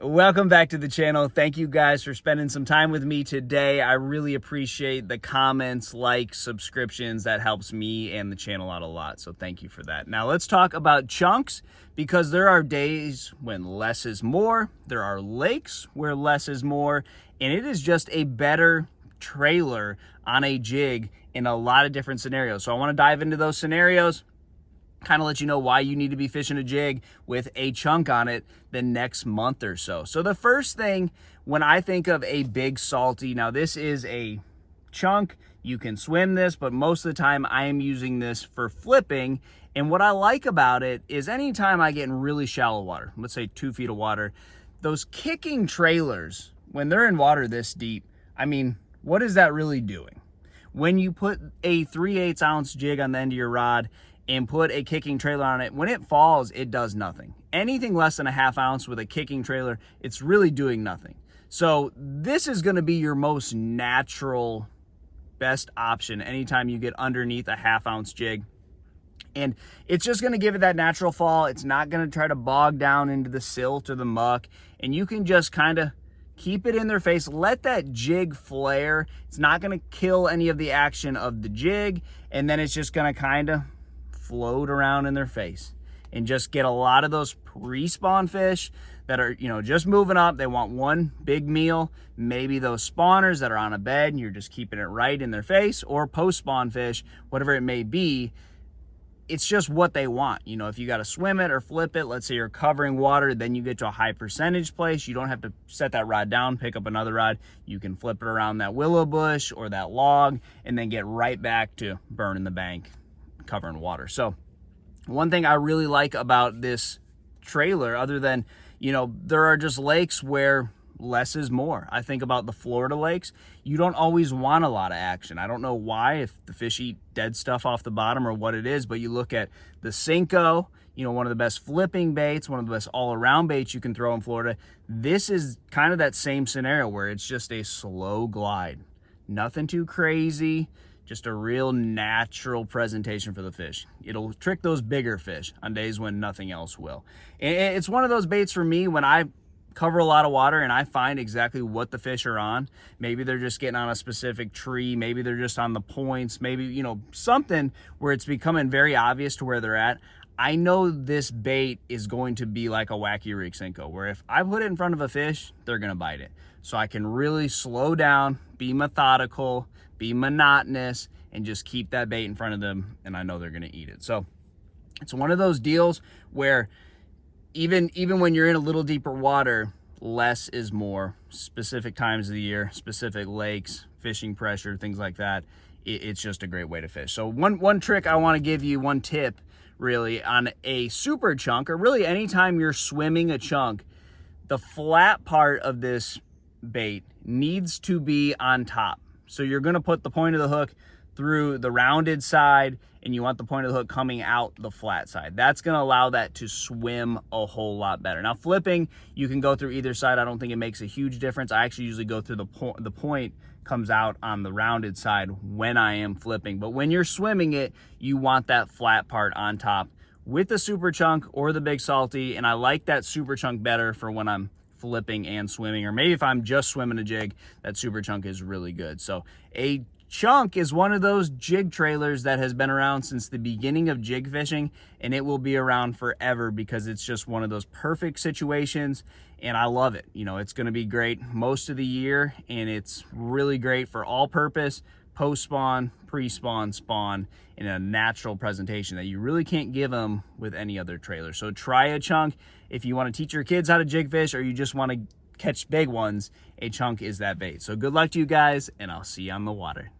Welcome back to the channel. Thank you guys for spending some time with me today. I really appreciate the comments, likes, subscriptions. That helps me and the channel out a lot, so thank you for that. Now let's talk about chunks, because there are days when less is more. There are lakes where less is more, and it is just a better trailer on a jig in a lot of different scenarios. So I want to dive into those scenarios, kind of let you know why you need to be fishing a jig with a chunk on it the next month or so. So the first thing when I think of a big salty, now this is a chunk, you can swim this, but most of the time I am using this for flipping. And what I like about it is anytime I get in really shallow water, let's say 2 feet of water, those kicking trailers, when they're in water this deep, I mean, what is that really doing? When you put a 3/8 ounce jig on the end of your rod and put a kicking trailer on it, when it falls, it does nothing. Anything less than a 1/2 ounce with a kicking trailer, it's really doing nothing. So this is gonna be your most natural, best option anytime you get underneath a 1/2 ounce jig. And it's just gonna give it that natural fall. It's not gonna try to bog down into the silt or the muck. And you can just kind of keep it in their face, let that jig flare. It's not gonna kill any of the action of the jig. And then it's just gonna kind of float around in their face and just get a lot of those pre-spawn fish that are, just moving up. They want one big meal. Maybe those spawners that are on a bed and you're just keeping it right in their face, or post-spawn fish, whatever it may be. It's just what they want. If you got to swim it or flip it, let's say you're covering water, then you get to a high percentage place. You don't have to set that rod down, pick up another rod. You can flip it around that willow bush or that log and then get right back to burning the bank, covering water. So one thing I really like about this trailer, other than, there are just lakes where less is more. I think about the Florida lakes. You don't always want a lot of action. I don't know why, if the fish eat dead stuff off the bottom or what it is, but you look at the Cinco, one of the best flipping baits, one of the best all-around baits you can throw in Florida. This is kind of that same scenario where it's just a slow glide. Nothing too crazy. Just a real natural presentation for the fish. It'll trick those bigger fish on days when nothing else will. And it's one of those baits for me when I cover a lot of water and I find exactly what the fish are on. Maybe they're just getting on a specific tree. Maybe they're just on the points. Maybe, something where it's becoming very obvious to where they're at. I know this bait is going to be like a wacky rig Cinco, where if I put it in front of a fish, they're gonna bite it. So I can really slow down, be methodical, be monotonous, and just keep that bait in front of them, and I know they're gonna eat it. So it's one of those deals where even when you're in a little deeper water, less is more. Specific times of the year, specific lakes, fishing pressure, things like that. It's just a great way to fish. So one trick I wanna give you, one tip really, on a super chunk, or really anytime you're swimming a chunk, the flat part of this bait needs to be on top. So you're gonna put the point of the hook through the rounded side, and you want the point of the hook coming out the flat side. That's gonna allow that to swim a whole lot better. Now flipping, you can go through either side. I don't think it makes a huge difference. I actually usually go through the point comes out on the rounded side when I am flipping. But when you're swimming it, you want that flat part on top with the super chunk or the big salty. And I like that super chunk better for when I'm flipping and swimming, or maybe if I'm just swimming a jig, that super chunk is really good. So a chunk is one of those jig trailers that has been around since the beginning of jig fishing, and it will be around forever because it's just one of those perfect situations, and I love it. It's going to be great most of the year, and it's really great for all purpose, post-spawn, pre-spawn, spawn, in a natural presentation that you really can't give them with any other trailer. So try a chunk. If you want to teach your kids how to jig fish, or you just want to catch big ones, a chunk is that bait. So good luck to you guys, and I'll see you on the water.